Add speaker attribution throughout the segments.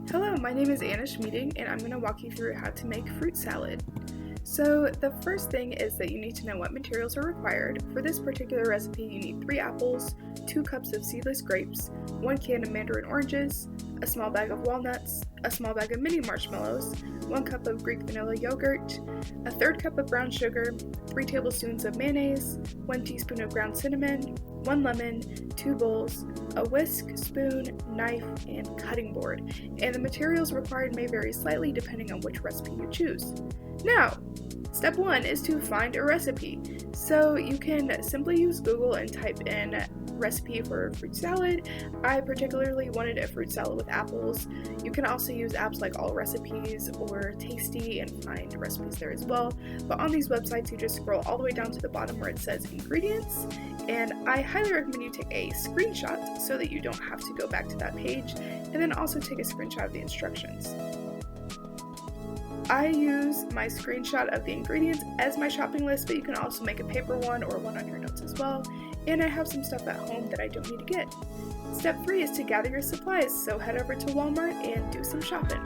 Speaker 1: Hello, my name is Anna Schmieding, and I'm going to walk you through how to make fruit salad. So the first thing is that you need to know what materials are required. For this particular recipe, you need 3 apples, 2 cups of seedless grapes, 1 can of mandarin oranges, a small bag of walnuts, a small bag of mini marshmallows, 1 cup of Greek vanilla yogurt, a third cup of brown sugar, 3 tablespoons of mayonnaise, 1 teaspoon of ground cinnamon, 1 lemon, 2 bowls, a whisk, spoon, knife, and cutting board. And the materials required may vary slightly depending on which recipe you choose. Now, step 1 is to find a recipe. So you can simply use Google and type in recipe for fruit salad. I particularly wanted a fruit salad with apples. You can also use apps like All Recipes or Tasty and find recipes there as well. But on these websites, you just scroll all the way down to the bottom where it says ingredients. And I highly recommend you take a screenshot so that you don't have to go back to that page. And then also take a screenshot of the instructions. I use my screenshot of the ingredients as my shopping list, but you can also make a paper one or one on your notes as well. And I have some stuff at home that I don't need to get. Step 3 is to gather your supplies, so head over to Walmart and do some shopping.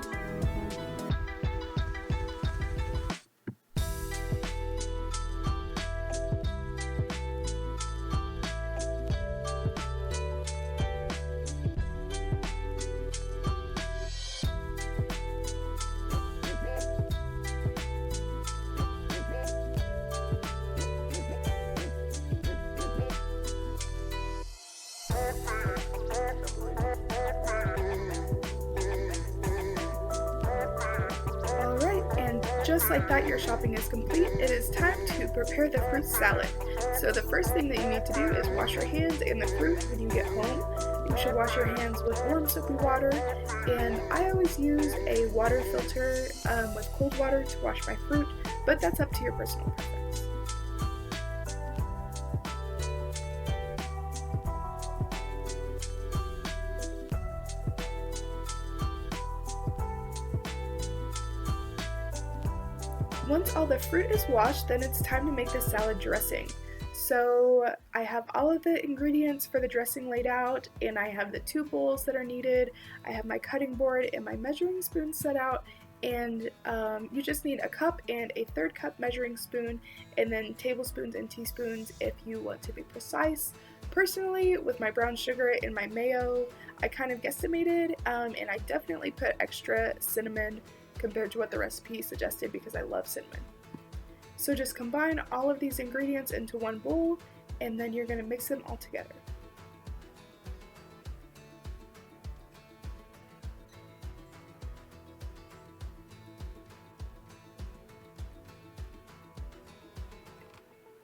Speaker 1: Alright, and just like that, your shopping is complete. It is time to prepare the fruit salad. So the first thing that you need to do is wash your hands and the fruit when you get home. You should wash your hands with warm soapy water, and I always use a water filter with cold water to wash my fruit, but that's up to your personal preference. Once all the fruit is washed, then it's time to make the salad dressing. So I have all of the ingredients for the dressing laid out, and I have the 2 bowls that are needed. I have my cutting board and my measuring spoon set out, and you just need a cup and a 1/3 cup measuring spoon, and then tablespoons and teaspoons if you want to be precise. Personally, with my brown sugar and my mayo, I kind of guesstimated, and I definitely put extra cinnamon compared to what the recipe suggested because I love cinnamon. So just combine all of these ingredients into one bowl, and then you're going to mix them all together.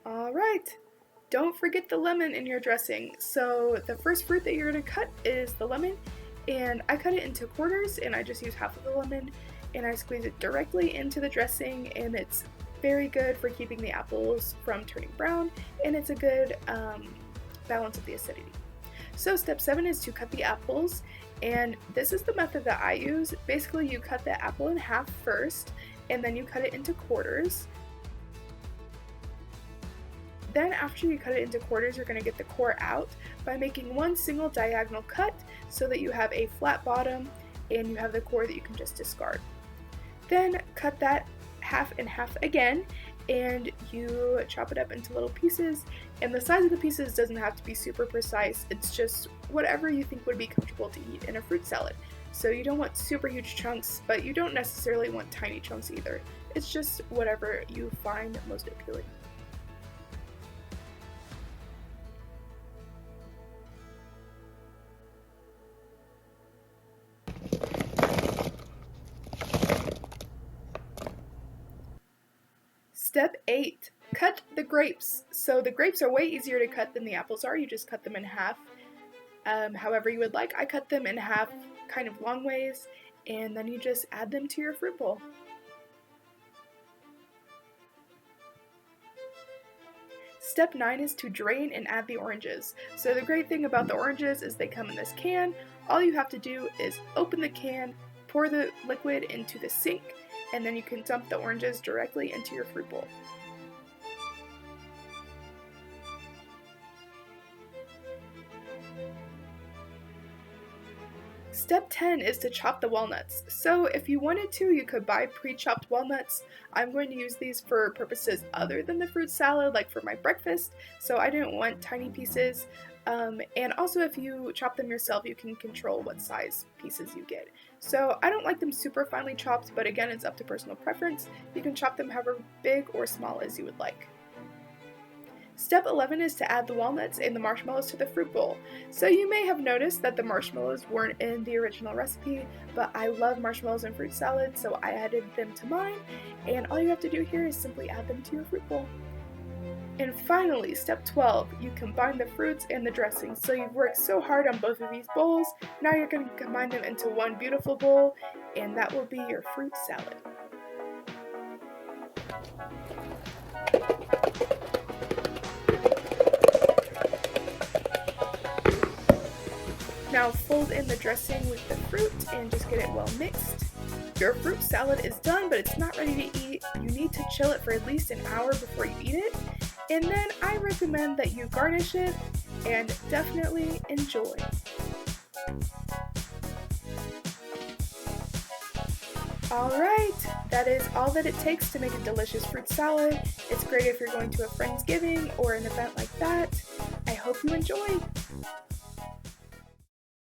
Speaker 1: Alright, don't forget the lemon in your dressing. So the first fruit that you're going to cut is the lemon, and I cut it into quarters, and I just use half of the lemon, and I squeeze it directly into the dressing, and it's very good for keeping the apples from turning brown, and it's a good balance of the acidity. So step 7 is to cut the apples, and this is the method that I use. Basically, you cut the apple in half first, and then you cut it into quarters. Then after you cut it into quarters, you're going to get the core out by making one single diagonal cut so that you have a flat bottom and you have the core that you can just discard. Then cut that half in half again, and you chop it up into little pieces, and the size of the pieces doesn't have to be super precise. It's just whatever you think would be comfortable to eat in a fruit salad. So you don't want super huge chunks, but you don't necessarily want tiny chunks either. It's just whatever you find most appealing. Step 8, cut the grapes. So the grapes are way easier to cut than the apples are. You just cut them in half however you would like. I cut them in half kind of long ways, and then you just add them to your fruit bowl. Step 9 is to drain and add the oranges. So the great thing about the oranges is they come in this can. All you have to do is open the can, pour the liquid into the sink, and then you can dump the oranges directly into your fruit bowl. Step 10 is to chop the walnuts. So if you wanted to, you could buy pre-chopped walnuts. I'm going to use these for purposes other than the fruit salad, like for my breakfast, so I didn't want tiny pieces. And also if you chop them yourself, you can control what size pieces you get. So I don't like them super finely chopped, but again, it's up to personal preference. You can chop them however big or small as you would like. Step 11 is to add the walnuts and the marshmallows to the fruit bowl. So you may have noticed that the marshmallows weren't in the original recipe, but I love marshmallows in fruit salad, so I added them to mine, and all you have to do here is simply add them to your fruit bowl. And finally, step 12, you combine the fruits and the dressing. So you've worked so hard on both of these bowls, now you're going to combine them into one beautiful bowl, and that will be your fruit salad. Now fold in the dressing with the fruit and just get it well mixed. Your fruit salad is done, but it's not ready to eat. You need to chill it for at least an hour before you eat it. And then I recommend that you garnish it and definitely enjoy. Alright, that is all that it takes to make a delicious fruit salad. It's great if you're going to a Friendsgiving or an event like that. I hope you enjoy!